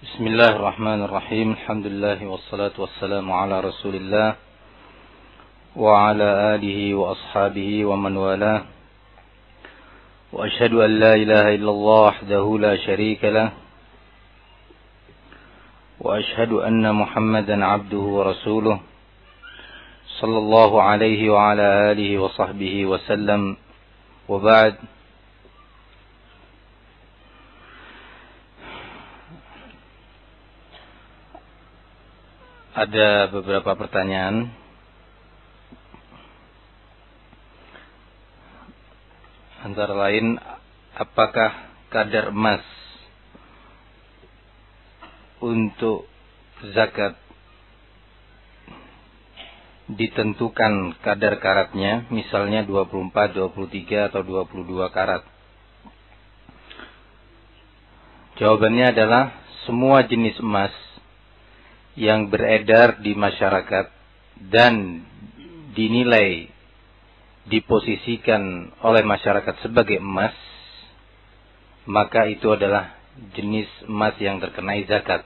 Bismillahirrahmanirrahim. Alhamdulillah wassalatu wassalamu ala Rasulillah wa ala alihi wa ashabihi wa man walah. Wa asyhadu an la ilaha illallah wahdahu la syarika lah. Wa asyhadu anna Muhammadan abduhu wa rasuluh. Sallallahu alaihi wa ala alihi wa sahbihi wa sallam. Wa ba'd. Ada beberapa pertanyaan. Antara lain, apakah kadar emas untuk zakat ditentukan kadar karatnya, misalnya 24, 23 atau 22 karat? Jawabannya adalah semua jenis emas yang beredar di masyarakat dan dinilai diposisikan oleh masyarakat sebagai emas, maka itu adalah jenis emas yang terkenai zakat.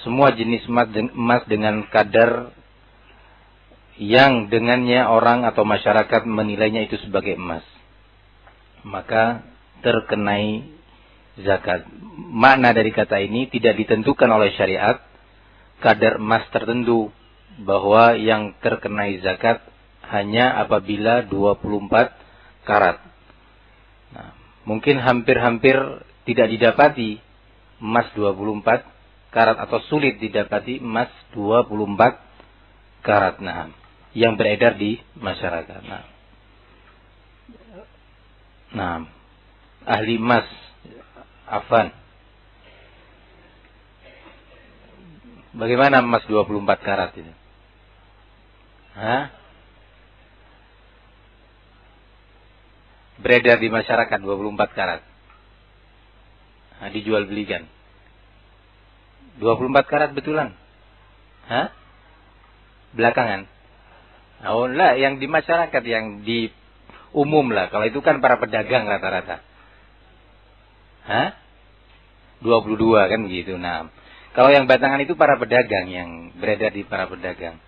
Semua jenis emas dengan kadar yang dengannya orang atau masyarakat menilainya itu sebagai emas, maka terkenai zakat. Makna dari kata ini tidak ditentukan oleh syariat kadar emas tertentu, bahwa yang terkenai zakat hanya apabila 24 karat. Nah, mungkin hampir-hampir tidak didapati emas 24 karat atau sulit didapati emas 24 karat. Nah, yang beredar di masyarakat. Nah, ahli emas Afan, bagaimana emas 24 karat itu? Beredar di masyarakat 24 karat. Dijual belikan. 24 karat betulan? Belakangan? Oh lah, yang di masyarakat, yang di umum lah. Kalau itu kan para pedagang rata-rata. 22 kan begitu. Nah, kalau yang batangan itu para pedagang, yang beredar di para pedagang.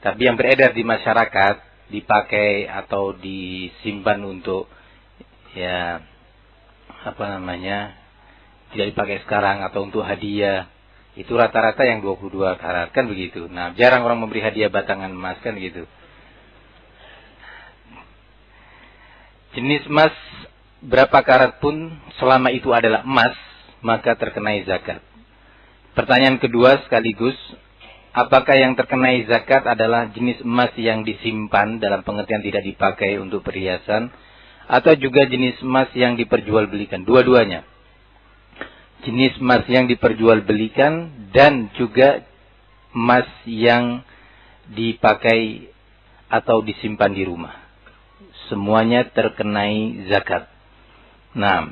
Tapi yang beredar di masyarakat, dipakai atau disimpan untuk tidak dipakai sekarang atau untuk hadiah, itu rata-rata yang 22 karat kan begitu. Nah, jarang orang memberi hadiah batangan emas kan gitu. Jenis emas berapa karat pun selama itu adalah emas, maka terkenai zakat. Pertanyaan kedua sekaligus, apakah yang terkenai zakat adalah jenis emas yang disimpan dalam pengertian tidak dipakai untuk perhiasan, atau juga jenis emas yang diperjualbelikan? Dua-duanya. Jenis emas yang diperjualbelikan dan juga emas yang dipakai atau disimpan di rumah. Semuanya terkenai zakat. Nah,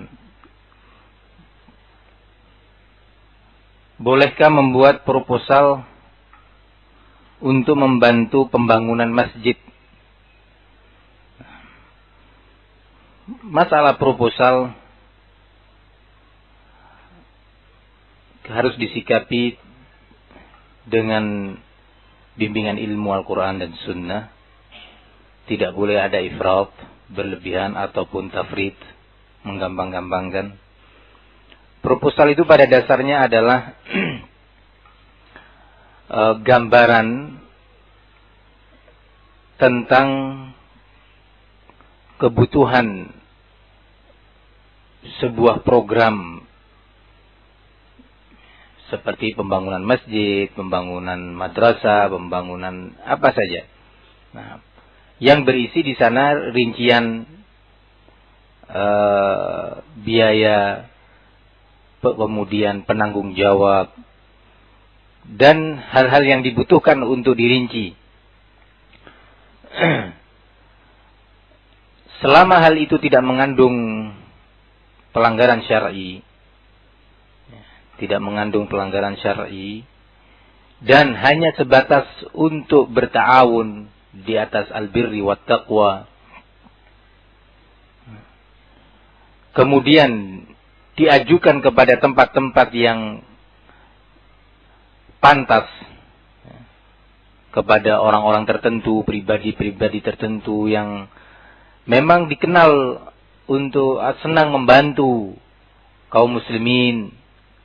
bolehkah membuat proposal untuk membantu pembangunan masjid? Masalah proposal harus disikapi dengan bimbingan ilmu Al-Quran dan Sunnah. Tidak boleh ada ifrat, berlebihan, ataupun tafrid, menggampang-gampangkan. Proposal itu pada dasarnya adalah gambaran tentang kebutuhan sebuah program seperti pembangunan masjid, pembangunan madrasah, pembangunan apa saja. Nah, yang berisi di sana rincian biaya, kemudian penanggung jawab, dan hal-hal yang dibutuhkan untuk dirinci. Selama hal itu tidak mengandung pelanggaran syar'i, dan hanya sebatas untuk berta'awun di atas albirri wat taqwa, kemudian diajukan kepada tempat-tempat yang pantas, kepada orang-orang tertentu, pribadi-pribadi tertentu yang memang dikenal untuk senang membantu kaum muslimin,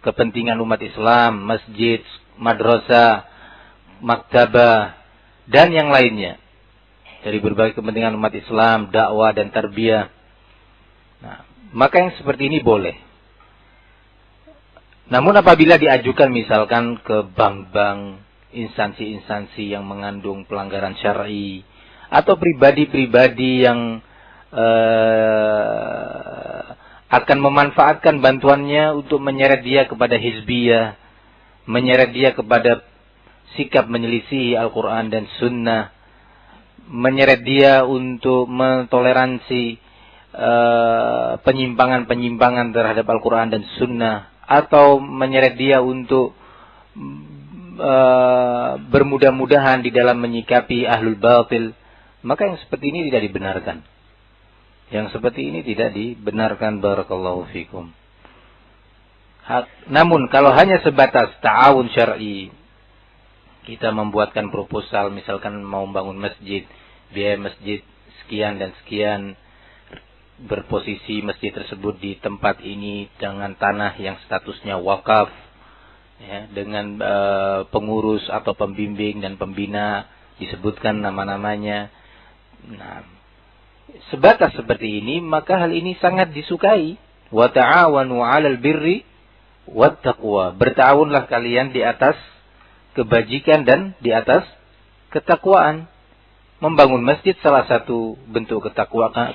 kepentingan umat Islam, masjid, madrasah, maktabah, dan yang lainnya. Dari berbagai kepentingan umat Islam, dakwah dan tarbiyah. Nah, maka yang seperti ini boleh. Namun apabila diajukan misalkan ke bank-bank, instansi-instansi yang mengandung pelanggaran syar'i, atau pribadi-pribadi yang akan memanfaatkan bantuannya untuk menyeret dia kepada hizbiyah, menyeret dia kepada sikap menyelisihi Al-Quran dan Sunnah, menyeret dia untuk mentoleransi penyimpangan-penyimpangan terhadap Al-Quran dan Sunnah, atau menyeret dia untuk bermudah-mudahan di dalam menyikapi ahlul batil, maka yang seperti ini tidak dibenarkan. Yang seperti ini tidak dibenarkan, barakallahu fikum. Namun kalau hanya sebatas ta'awun syar'i, kita membuatkan proposal, misalkan mau membangun masjid, biaya masjid sekian dan sekian, berposisi masjid tersebut di tempat ini dengan tanah yang statusnya wakaf, ya, dengan pengurus atau pembimbing dan pembina disebutkan nama-namanya. Nah, sebatas seperti ini, maka hal ini sangat disukai. Wa ta'awanu 'alal birri wat taqwa. Bertawunlah kalian di atas kebajikan dan di atas ketakwaan. Membangun masjid salah satu bentuk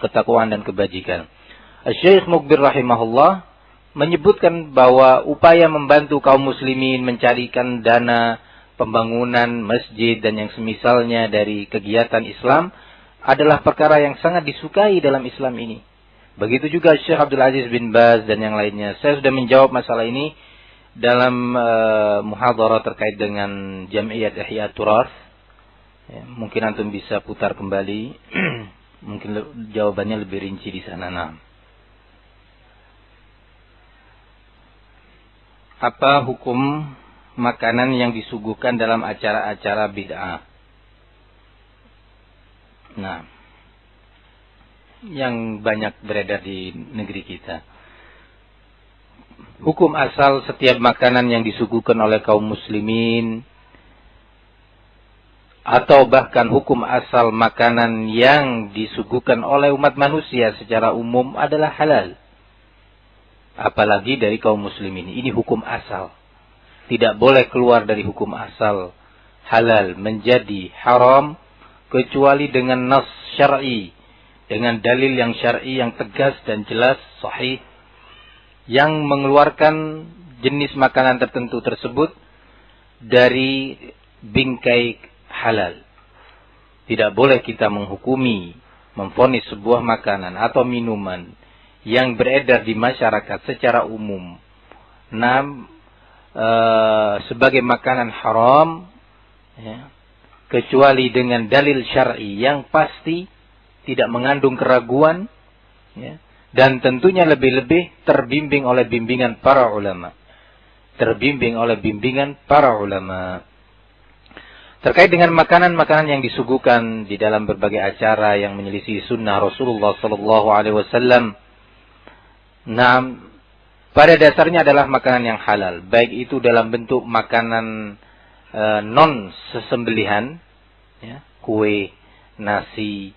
ketakwaan dan kebajikan. Syekh Mukbir rahimahullah menyebutkan bahwa upaya membantu kaum muslimin mencarikan dana pembangunan masjid dan yang semisalnya dari kegiatan Islam adalah perkara yang sangat disukai dalam Islam ini. Begitu juga Syekh Abdul Aziz bin Baz dan yang lainnya. Saya sudah menjawab masalah ini dalam muhadharah terkait dengan Jam'iyat Ihya Turaf. Ya, mungkin antum bisa putar kembali. Mungkin jawabannya lebih rinci di sana. Nah. Apa hukum makanan yang disuguhkan dalam acara-acara bid'ah? Nah, yang banyak beredar di negeri kita. Hukum asal setiap makanan yang disuguhkan oleh kaum muslimin, atau bahkan hukum asal makanan yang disuguhkan oleh umat manusia secara umum adalah halal. Apalagi dari kaum muslimin. Ini hukum asal. Tidak boleh keluar dari hukum asal halal menjadi haram kecuali dengan nas syar'i, dengan dalil yang syar'i yang tegas dan jelas, sahih, yang mengeluarkan jenis makanan tertentu tersebut dari bingkai halal. Tidak boleh kita menghukumi, memvonis sebuah makanan atau minuman yang beredar di masyarakat secara umum sebagai makanan haram, ya, kecuali dengan dalil syar'i yang pasti, tidak mengandung keraguan, ya, dan tentunya lebih-lebih terbimbing oleh bimbingan para ulama. Terbimbing oleh bimbingan para ulama. Terkait dengan makanan-makanan yang disuguhkan di dalam berbagai acara yang menyelisih sunnah Rasulullah sallallahu alaihi wasallam, nah, pada dasarnya adalah makanan yang halal, baik itu dalam bentuk makanan non sesembelihan, ya, kue, nasi,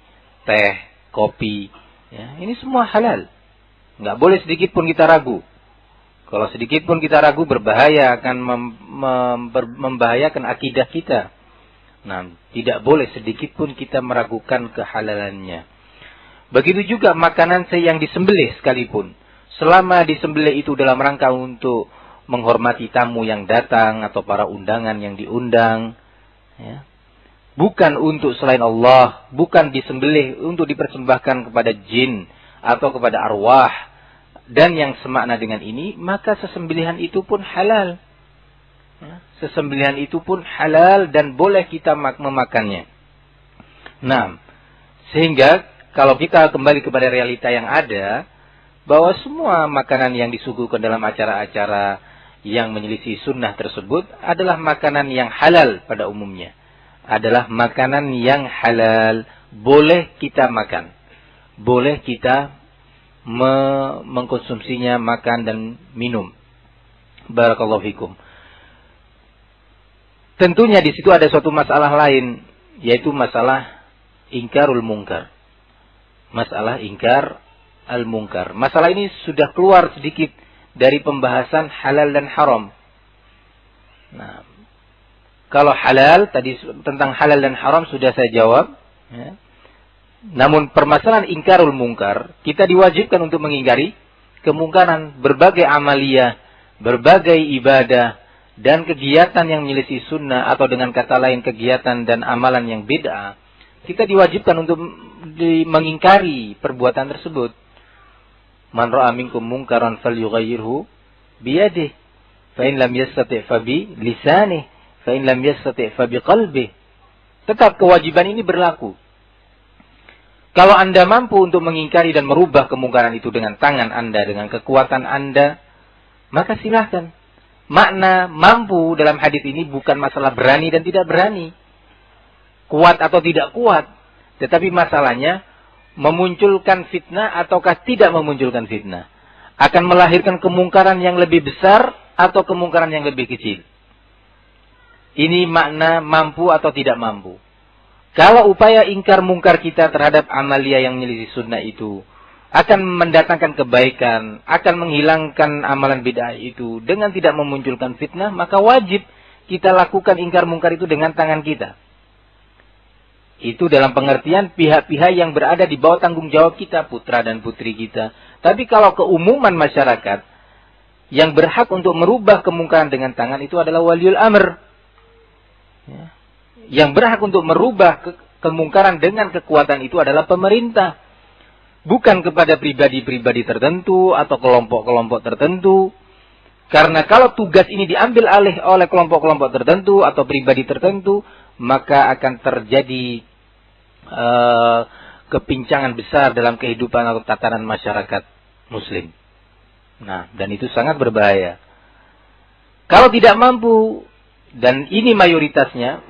teh, kopi, ya, ini semua halal. Nggak boleh sedikit pun kita ragu. Kalau sedikit pun kita ragu, berbahaya, akan membahayakan akidah kita. Nah, tidak boleh sedikit pun kita meragukan kehalalannya. Begitu juga makanan yang disembelih sekalipun. Selama disembelih itu dalam rangka untuk menghormati tamu yang datang atau para undangan yang diundang, ya, bukan untuk selain Allah, bukan disembelih untuk dipersembahkan kepada jin atau kepada arwah dan yang semakna dengan ini, maka sesembelihan itu pun halal. Ya, sesembelihan itu pun halal dan boleh kita memakannya. Nah, sehingga kalau kita kembali kepada realita yang ada, bahwa semua makanan yang disuguhkan dalam acara-acara yang menyelisih sunnah tersebut adalah makanan yang halal pada umumnya. Adalah makanan yang halal, boleh kita makan. Boleh kita mengkonsumsinya, makan dan minum. Barakallahu fikum. Tentunya di situ ada suatu masalah lain, yaitu masalah ingkarul munkar. Masalah ingkar al-munkar. Masalah ini sudah keluar sedikit dari pembahasan halal dan haram. Nah, kalau halal, tadi tentang halal dan haram sudah saya jawab. Ya. Namun permasalahan ingkarul munkar, kita diwajibkan untuk mengingkari kemungkaran, berbagai amaliyah, berbagai ibadah, dan kegiatan yang menyelisih sunnah, atau dengan kata lain kegiatan dan amalan yang bid'ah. Kita diwajibkan untuk mengingkari perbuatan tersebut. Man ra'a minkum munkaran falyughayyirhu biyadihi, fa in lam yastati' fa bi lisanihi, fa in lam yastati' fa bi qalbihi. Tetap kewajiban ini berlaku. Kalau Anda mampu untuk mengingkari dan merubah kemungkaran itu dengan tangan Anda, dengan kekuatan Anda, maka silahkan. Makna mampu dalam hadis ini bukan masalah berani dan tidak berani, kuat atau tidak kuat, tetapi masalahnya memunculkan fitnah ataukah tidak memunculkan fitnah, akan melahirkan kemungkaran yang lebih besar atau kemungkaran yang lebih kecil. Ini makna mampu atau tidak mampu. Kalau upaya ingkar mungkar kita terhadap amalia yang menyelisih sunnah itu akan mendatangkan kebaikan, akan menghilangkan amalan bid'ah itu dengan tidak memunculkan fitnah, maka wajib kita lakukan ingkar mungkar itu dengan tangan kita. Itu dalam pengertian pihak-pihak yang berada di bawah tanggung jawab kita, putra dan putri kita. Tapi kalau keumuman masyarakat yang berhak untuk merubah kemungkaran dengan tangan itu adalah waliul amr. Ya. Yang berhak untuk merubah kemungkaran dengan kekuatan itu adalah pemerintah. Bukan kepada pribadi-pribadi tertentu atau kelompok-kelompok tertentu. Karena kalau tugas ini diambil alih oleh kelompok-kelompok tertentu atau pribadi tertentu, maka akan terjadi kepincangan besar dalam kehidupan atau tatanan masyarakat muslim. Nah, dan itu sangat berbahaya. Kalau tidak mampu, dan ini mayoritasnya,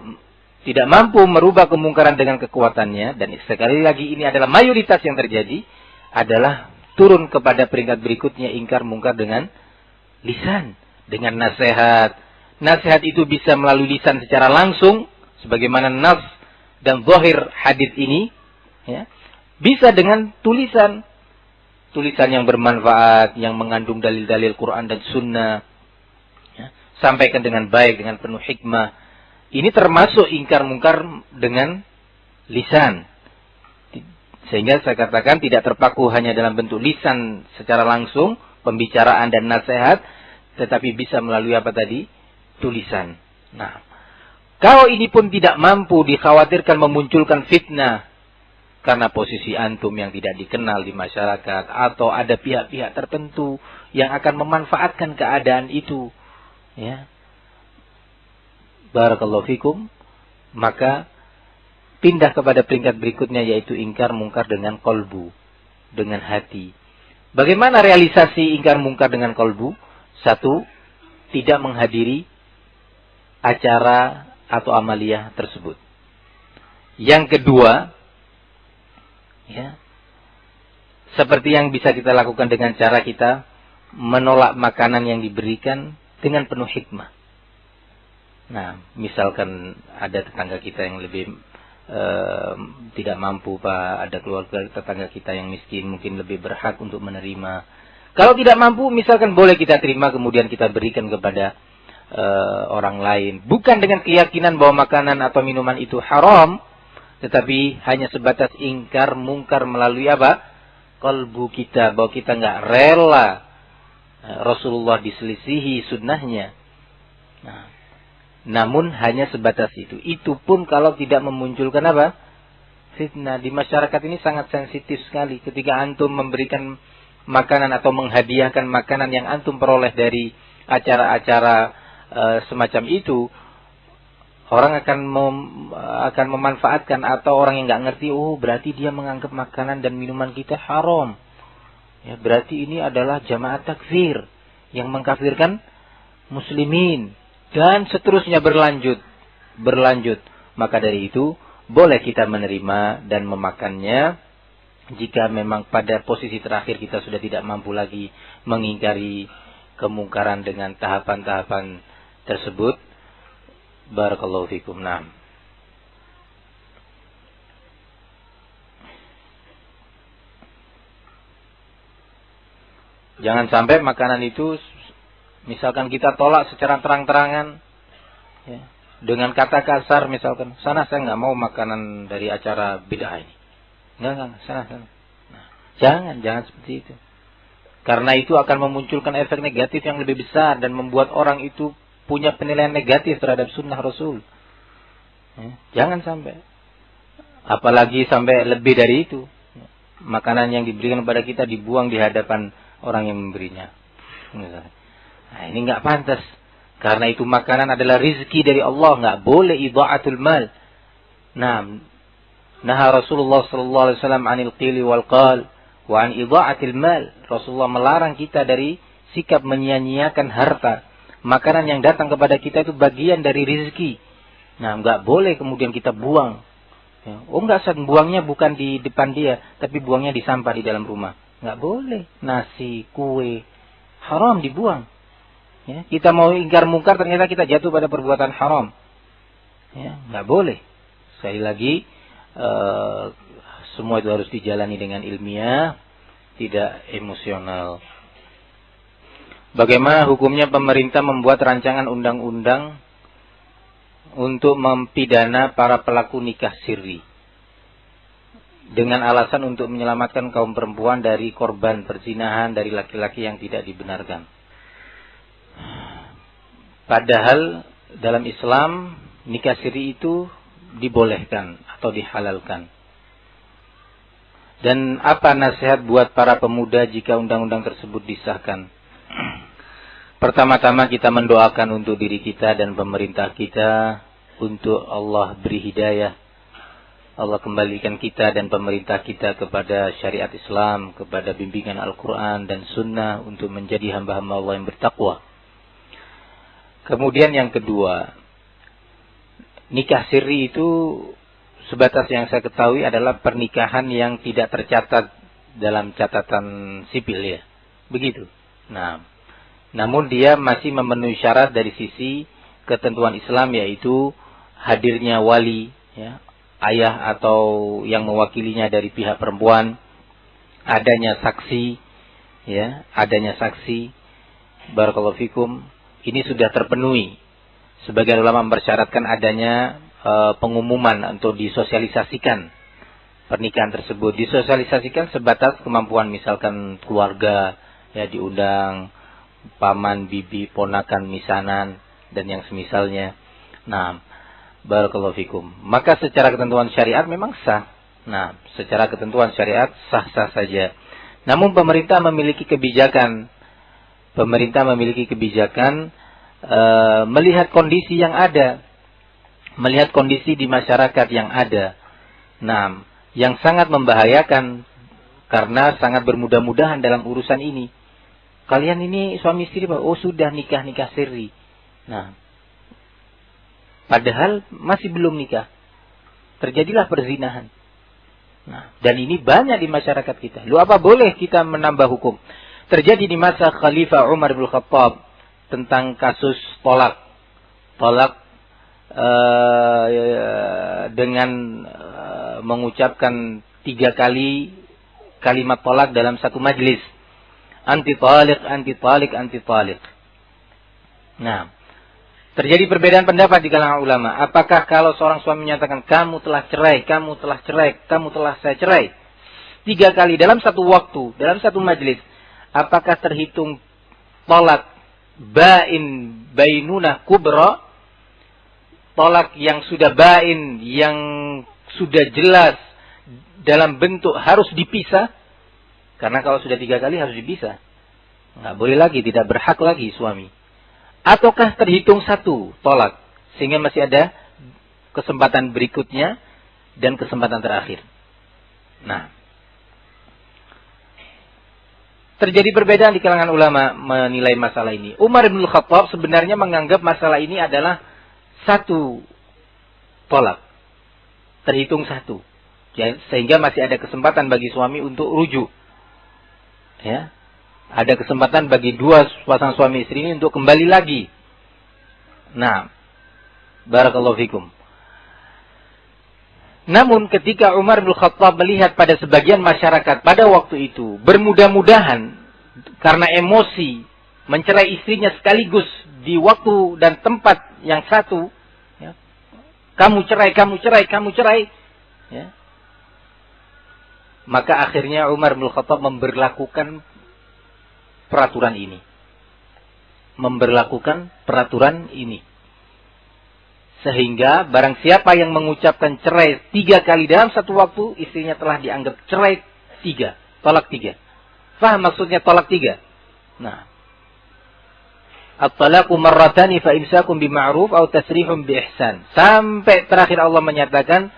tidak mampu merubah kemungkaran dengan kekuatannya, dan sekali lagi ini adalah mayoritas yang terjadi, adalah turun kepada peringkat berikutnya, ingkar mungkar dengan lisan, dengan nasihat. Nasihat itu bisa melalui lisan secara langsung, sebagaimana nas dan zahir hadis ini, ya. Bisa dengan tulisan, tulisan yang bermanfaat, yang mengandung dalil-dalil Quran dan Sunnah, ya. Sampaikan dengan baik, dengan penuh hikmah. Ini termasuk ingkar mungkar dengan lisan. Sehingga saya katakan tidak terpaku hanya dalam bentuk lisan secara langsung, pembicaraan dan nasihat, tetapi bisa melalui apa tadi? Tulisan. Nah, kalau ini pun tidak mampu, dikhawatirkan memunculkan fitnah karena posisi antum yang tidak dikenal di masyarakat, atau ada pihak-pihak tertentu yang akan memanfaatkan keadaan itu, ya. Barakallahu fikum. Maka pindah kepada peringkat berikutnya, yaitu ingkar mungkar dengan kolbu, dengan hati. Bagaimana realisasi ingkar mungkar dengan kolbu? Satu, tidak menghadiri acara atau amaliyah tersebut. Yang kedua, ya, seperti yang bisa kita lakukan dengan cara kita menolak makanan yang diberikan dengan penuh hikmah. Nah, misalkan ada tetangga kita yang lebih tidak mampu, Pak, ada keluarga tetangga kita yang miskin, mungkin lebih berhak untuk menerima. Kalau tidak mampu, misalkan boleh kita terima, kemudian kita berikan kepada orang lain. Bukan dengan keyakinan bahwa makanan atau minuman itu haram, tetapi hanya sebatas ingkar mungkar melalui apa? Kalbu kita, bahwa kita nggak rela Rasulullah diselisihi sunnahnya. Nah, namun hanya sebatas itu. Itu pun kalau tidak memunculkan apa? Fitnah. Di masyarakat ini sangat sensitif sekali. Ketika antum memberikan makanan atau menghadiahkan makanan yang antum peroleh dari acara-acara semacam itu, orang akan memanfaatkan, atau orang yang nggak ngerti, oh berarti dia menganggap makanan dan minuman kita haram. Ya, berarti ini adalah jamaah takfir yang mengkafirkan muslimin dan seterusnya berlanjut. Maka dari itu boleh kita menerima dan memakannya jika memang pada posisi terakhir kita sudah tidak mampu lagi mengingkari kemungkaran dengan tahapan-tahapan tersebut. Barakallahu fikum. Naam. Jangan sampai makanan itu misalkan kita tolak secara terang-terangan, ya, dengan kata kasar misalkan, sana saya nggak mau makanan dari acara bid'ah ini. Enggak, sana. Nah, jangan seperti itu. Karena itu akan memunculkan efek negatif yang lebih besar dan membuat orang itu punya penilaian negatif terhadap sunnah Rasul. Ya, jangan sampai. Apalagi sampai lebih dari itu. Makanan yang diberikan kepada kita dibuang di hadapan orang yang memberinya. Nah, ini nggak pantas. Karena itu makanan adalah rizki dari Allah, nggak boleh idha'atul mal. Nah, Rasulullah sallallahu alaihi wasallam 'anil qili wal qal wa 'an idha'atil mal. Rasulullah melarang kita dari sikap menyia-nyiakan harta. Makanan yang datang kepada kita itu bagian dari rizki. Nah, nggak boleh kemudian kita buang. Ya, enggak, buangnya bukan di depan dia, tapi buangnya di sampah di dalam rumah. Nggak boleh. Nasi, kue, haram dibuang. Ya, kita mau ingkar mungkar, ternyata kita jatuh pada perbuatan haram. Ya, nggak boleh. Sekali lagi, semua itu harus dijalani dengan ilmiah, tidak emosional. Bagaimana hukumnya pemerintah membuat rancangan undang-undang untuk mempidana para pelaku nikah sirri dengan alasan untuk menyelamatkan kaum perempuan dari korban perzinahan dari laki-laki yang tidak dibenarkan? Padahal dalam Islam nikah siri itu dibolehkan atau dihalalkan. Dan apa nasihat buat para pemuda jika undang-undang tersebut disahkan? Pertama-tama kita mendoakan untuk diri kita dan pemerintah kita untuk Allah beri hidayah. Allah kembalikan kita dan pemerintah kita kepada syariat Islam, kepada bimbingan Al-Quran dan Sunnah untuk menjadi hamba-hamba Allah yang bertakwa. Kemudian yang kedua, nikah siri itu sebatas yang saya ketahui adalah pernikahan yang tidak tercatat dalam catatan sipil, ya. Begitu. Nah, namun dia masih memenuhi syarat dari sisi ketentuan Islam, yaitu hadirnya wali, ya, ayah atau yang mewakilinya dari pihak perempuan, adanya saksi, ya, adanya saksi. Barakallahu fikum. Ini sudah terpenuhi. Sebagian ulama mempersyaratkan adanya pengumuman untuk disosialisasikan pernikahan tersebut. Disosialisasikan sebatas kemampuan, misalkan keluarga, ya, diundang paman, bibi, ponakan, misanan dan yang semisalnya. Nah, barakallahu fikum. Maka secara ketentuan syariat memang sah. Nah, secara ketentuan syariat sah-sah saja. Namun pemerintah memiliki kebijakan. Melihat kondisi yang ada. Melihat kondisi di masyarakat yang ada. Nah, yang sangat membahayakan karena sangat bermudah-mudahan dalam urusan ini. Kalian ini suami istri, Pak. Oh, sudah nikah siri. Nah, padahal masih belum nikah. Terjadilah perzinahan. Nah, dan ini banyak di masyarakat kita. Lu apa boleh kita menambah hukum? Terjadi di masa Khalifah Umar bin Khattab tentang kasus tolak. Dengan mengucapkan 3 kali kalimat tolak dalam satu majlis. Anti talik. Nah, terjadi perbedaan pendapat di kalangan ulama. Apakah kalau seorang suami menyatakan kamu telah saya cerai 3 kali dalam satu waktu, dalam satu majlis, apakah terhitung tolak bainunah kubra, tolak yang sudah bain, yang sudah jelas dalam bentuk harus dipisah? Karena kalau sudah 3 kali harus dipisah. Nggak boleh lagi, tidak berhak lagi suami. Ataukah terhitung satu tolak, sehingga masih ada kesempatan berikutnya dan kesempatan terakhir. Nah, terjadi perbedaan di kalangan ulama menilai masalah ini. Umar bin Khattab sebenarnya menganggap masalah ini adalah satu tolak. Terhitung satu. Ya, sehingga masih ada kesempatan bagi suami untuk rujuk. Ya. Ada kesempatan bagi dua pasangan suami istri ini untuk kembali lagi. Nah, barakallahu fikum. Namun ketika Umar bin Khattab melihat pada sebagian masyarakat pada waktu itu bermudah-mudahan karena emosi mencerai istrinya sekaligus di waktu dan tempat yang satu, ya. Kamu cerai, ya. Maka akhirnya Umar bin Khattab memberlakukan peraturan ini. Sehingga barang siapa yang mengucapkan cerai 3 kali dalam satu waktu, istrinya telah dianggap cerai 3, tolak 3. Faham maksudnya tolak 3? Nah, at-talaqu marratani fa imsakum bima'ruf aw tasrihum bi ihsan. Sampai terakhir Allah menyatakan,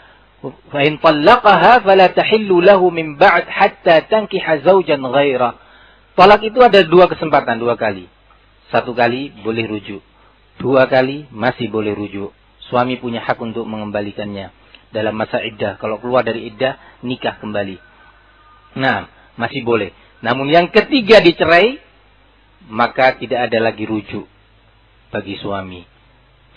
fa in talaqaha fala tahillu lahu min ba'd hatta tankiha zawjan ghairah. Talak itu ada 2 kesempatan, 2 kali. 1 kali boleh rujuk. 2 kali masih boleh rujuk. Suami punya hak untuk mengembalikannya dalam masa iddah. Kalau keluar dari iddah, nikah kembali. Nah, masih boleh. Namun yang ketiga dicerai, maka tidak ada lagi rujuk bagi suami.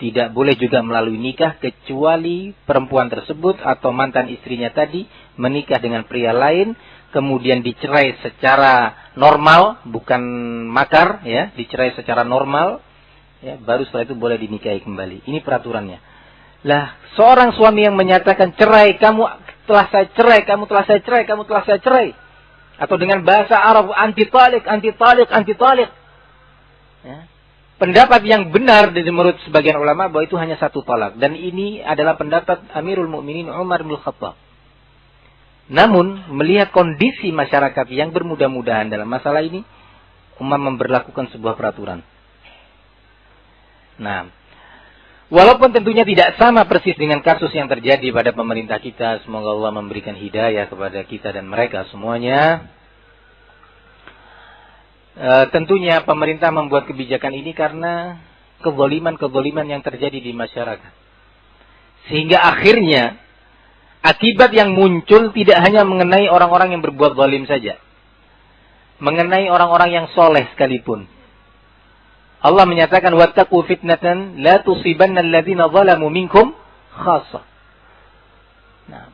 Tidak boleh juga melalui nikah kecuali perempuan tersebut atau mantan istrinya tadi menikah dengan pria lain, kemudian dicerai secara normal, bukan makar, ya, dicerai secara normal. Ya, baru setelah itu boleh dinikahi kembali. Ini peraturannya. Lah, seorang suami yang menyatakan cerai, kamu telah saya cerai. Atau dengan bahasa Arab, anti talik. Ya. Pendapat yang benar menurut sebagian ulama bahwa itu hanya 1 talak. Dan ini adalah pendapat Amirul Mukminin Umar bin Khattab. Namun, melihat kondisi masyarakat yang bermudah-mudahan dalam masalah ini, Umar memberlakukan sebuah peraturan. Nah, walaupun tentunya tidak sama persis dengan kasus yang terjadi pada pemerintah kita, semoga Allah memberikan hidayah kepada kita dan mereka semuanya. Tentunya pemerintah membuat kebijakan ini karena kezaliman yang terjadi di masyarakat. Sehingga akhirnya akibat yang muncul tidak hanya mengenai orang-orang yang berbuat zalim saja. Mengenai orang-orang yang soleh sekalipun. Allah menyatakan wattaqu fitnatan la tusibanna alladziina zalamu minkum khassah. Nah.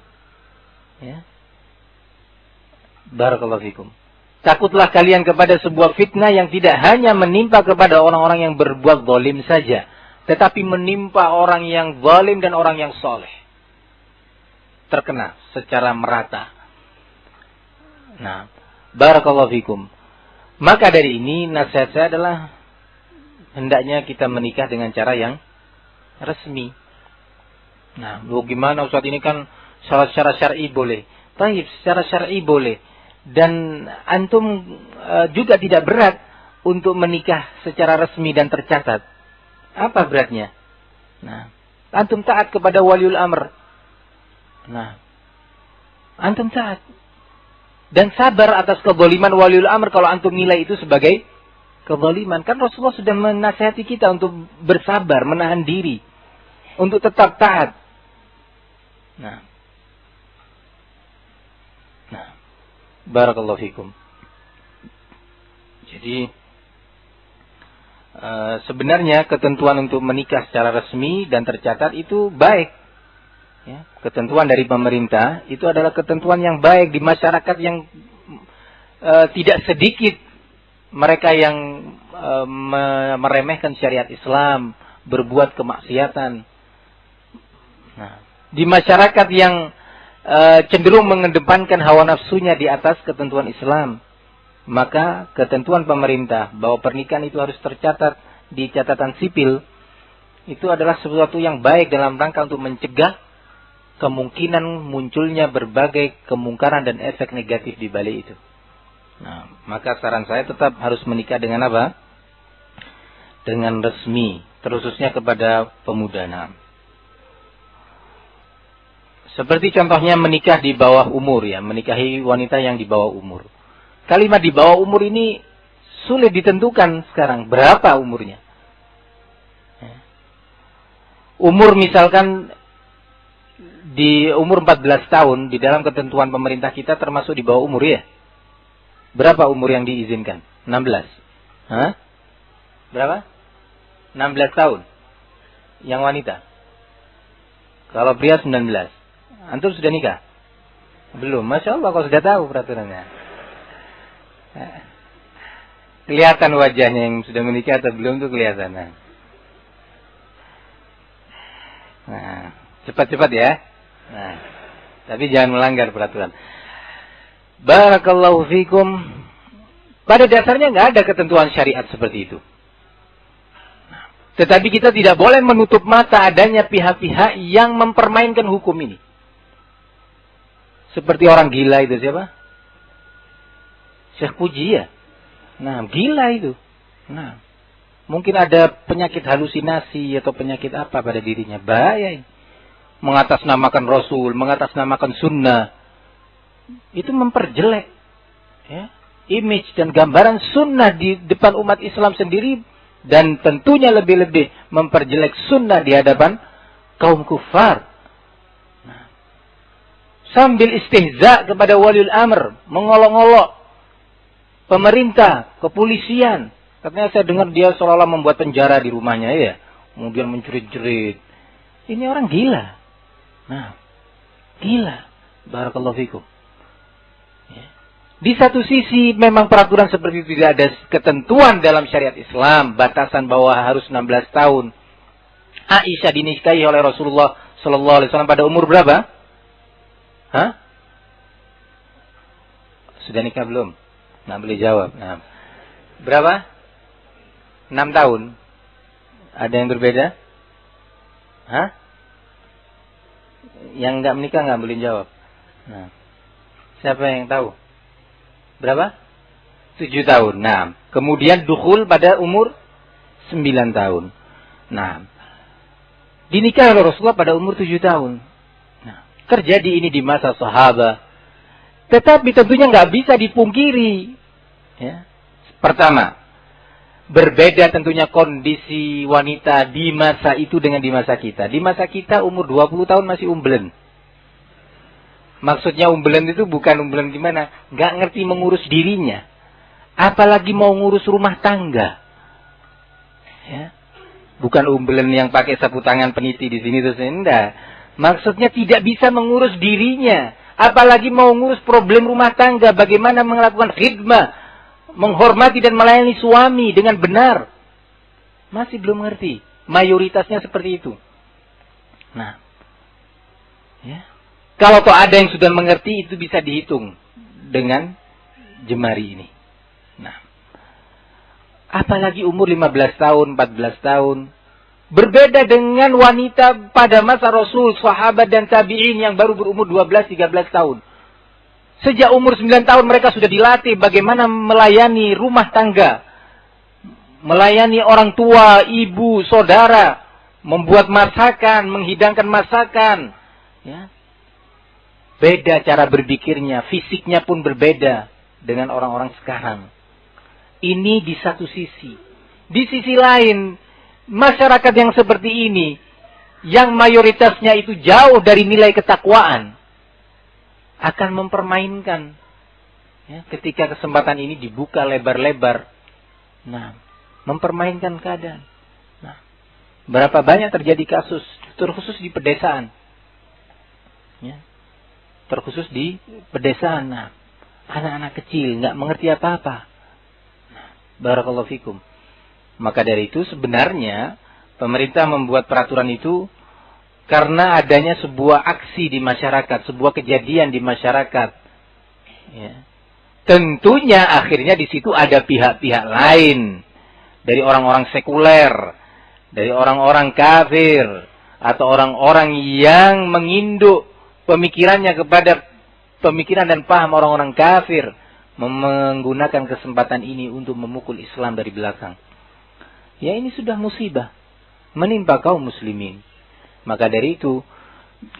Ya. Barakallahu fikum. Takutlah kalian kepada sebuah fitnah yang tidak hanya menimpa kepada orang-orang yang berbuat zalim saja, tetapi menimpa orang yang zalim dan orang yang soleh. Terkena secara merata. Nah, barakallahu fikum. Maka dari ini nasihat saya adalah hendaknya kita menikah dengan cara yang resmi. Nah, gimana Ustaz, ini kan secara syar'i boleh. Baik, secara syar'i boleh. Dan antum juga tidak berat untuk menikah secara resmi dan tercatat. Apa beratnya? Nah, antum taat kepada waliul amr. Nah, antum taat. Dan sabar atas kezaliman waliul amr kalau antum nilai itu sebagai kezaliman. Kan Rasulullah sudah menasihati kita untuk bersabar, menahan diri, untuk tetap taat. Nah, barakallahu fikum. Jadi sebenarnya ketentuan untuk menikah secara resmi dan tercatat itu baik. Ya, ketentuan dari pemerintah itu adalah ketentuan yang baik di masyarakat yang tidak sedikit mereka yang meremehkan syariat Islam, berbuat kemaksiatan. Nah, di masyarakat yang cenderung mengedepankan hawa nafsunya di atas ketentuan Islam, maka ketentuan pemerintah bahwa pernikahan itu harus tercatat di catatan sipil itu adalah sesuatu yang baik dalam rangka untuk mencegah kemungkinan munculnya berbagai kemungkaran dan efek negatif di balik itu. Nah, maka saran saya tetap harus menikah dengan apa? Dengan resmi, terkhususnya kepada pemuda. Nah, seperti contohnya menikah di bawah umur, ya, menikahi wanita yang di bawah umur. Kalimat di bawah umur ini sulit ditentukan sekarang. Berapa umurnya? Umur misalkan di umur 14 tahun, di dalam ketentuan pemerintah kita termasuk di bawah umur ya. Berapa umur yang diizinkan? 16. Hah? Berapa? 16 tahun. Yang wanita. Kalau pria 19. Antum sudah nikah? Belum. Masya Allah kalau sudah tahu peraturannya. Kelihatan wajahnya yang sudah menikah atau belum tuh kelihatan. Nah, cepat-cepat ya. Nah, tapi jangan melanggar peraturan. Barakallahu fikum. Pada dasarnya nggak ada ketentuan syariat seperti itu. Tetapi kita tidak boleh menutup mata adanya pihak-pihak yang mempermainkan hukum ini. Seperti orang gila itu siapa? Syekh Puji ya. Nah, gila itu. Nah, mungkin ada penyakit halusinasi atau penyakit apa pada dirinya. Bahaya ini. Mengatasnamakan Rasul, mengatasnamakan sunnah. Itu memperjelek ya, image dan gambaran sunnah di depan umat Islam sendiri. Dan tentunya lebih-lebih memperjelek sunnah di hadapan kaum kufar. Nah, sambil istihza kepada waliul amr, mengolok-olok pemerintah, kepolisian. Katanya saya dengar dia seolah-olah membuat penjara di rumahnya ya. Kemudian menjerit-jerit. Ini orang gila. Nah, gila. Barakallahu fikum. Ya. Di satu sisi memang peraturan seperti itu tidak ada ketentuan dalam syariat Islam. Batasan bahwa harus 16 tahun. Aisyah dinikahi oleh Rasulullah Sallallahu Alaihi Wasallam pada umur berapa? Hah? Sudah nikah belum? Nggak boleh jawab. Nah. Berapa? 6 tahun. Ada yang berbeda? Hah? Yang nggak menikah nggak boleh jawab. Nah. Siapa yang tahu? Berapa? 7 tahun. Nah. Kemudian dukhul pada umur 9 tahun. Nah. Dinikah oleh Rasulullah pada umur 7 tahun. Nah. Terjadi ini di masa sahabat. Tetapi tentunya nggak bisa dipungkiri. Ya. Pertama, berbeda tentunya kondisi wanita di masa itu dengan di masa kita. Di masa kita umur 20 tahun masih umbelen. Maksudnya umbelen itu bukan umbelen gimana? Nggak ngerti mengurus dirinya. Apalagi mau ngurus rumah tangga. Ya. Bukan umbelen yang pakai sapu tangan peniti di sini terus enggak. Maksudnya tidak bisa mengurus dirinya. Apalagi mau ngurus problem rumah tangga. Bagaimana melakukan khidmah. Menghormati dan melayani suami dengan benar. Masih belum ngerti. Mayoritasnya seperti itu. Nah. Ya. Kalau toh ada yang sudah mengerti, itu bisa dihitung. Dengan jemari ini. Nah. Apalagi umur 15 tahun, 14 tahun. Berbeda dengan wanita pada masa Rasul, sahabat dan tabi'in yang baru berumur 12-13 tahun. Sejak umur 9 tahun mereka sudah dilatih bagaimana melayani rumah tangga. Melayani orang tua, ibu, saudara. Membuat masakan, menghidangkan masakan. Ya. Beda cara berpikirnya, fisiknya pun berbeda dengan orang-orang sekarang. Ini di satu sisi. Di sisi lain, masyarakat yang seperti ini, yang mayoritasnya itu jauh dari nilai ketakwaan, akan mempermainkan. Ya, ketika kesempatan ini dibuka lebar-lebar, nah, mempermainkan keadaan. Nah, berapa banyak terjadi kasus, terkhusus di pedesaan. Ya, terkhusus di pedesaan. Nah, anak-anak kecil nggak mengerti apa-apa. Nah, barakallahu fikum. Maka dari itu sebenarnya pemerintah membuat peraturan itu karena adanya sebuah aksi di masyarakat, sebuah kejadian di masyarakat. Ya. Tentunya akhirnya di situ ada pihak-pihak lain dari orang-orang sekuler, dari orang-orang kafir, atau orang-orang yang menginduk pemikirannya kepada pemikiran dan paham orang-orang kafir, menggunakan kesempatan ini untuk memukul Islam dari belakang. Ya, ini sudah musibah menimpa kaum muslimin. Maka dari itu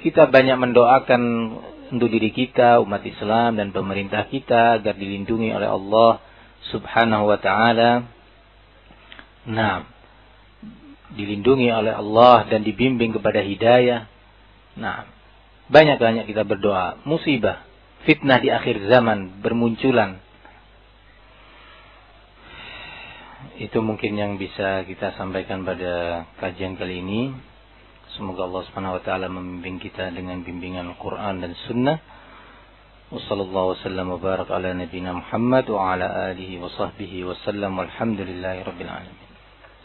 kita banyak mendoakan untuk diri kita, umat Islam dan pemerintah kita agar dilindungi oleh Allah Subhanahu wa taala. Nah, dilindungi oleh Allah dan dibimbing kepada hidayah. Nah, banyak-banyak kita berdoa. Musibah, fitnah di akhir zaman bermunculan. Itu mungkin yang bisa kita sampaikan pada kajian kali ini. Semoga Allah Subhanahu wa taala membimbing kita dengan bimbingan Al-Qur'an dan Sunnah. Wassallallahu wasallam wa barak ala nabiyyina Muhammad wa ala alihi wa sahbihi wasallam walhamdulillahi rabbil alamin.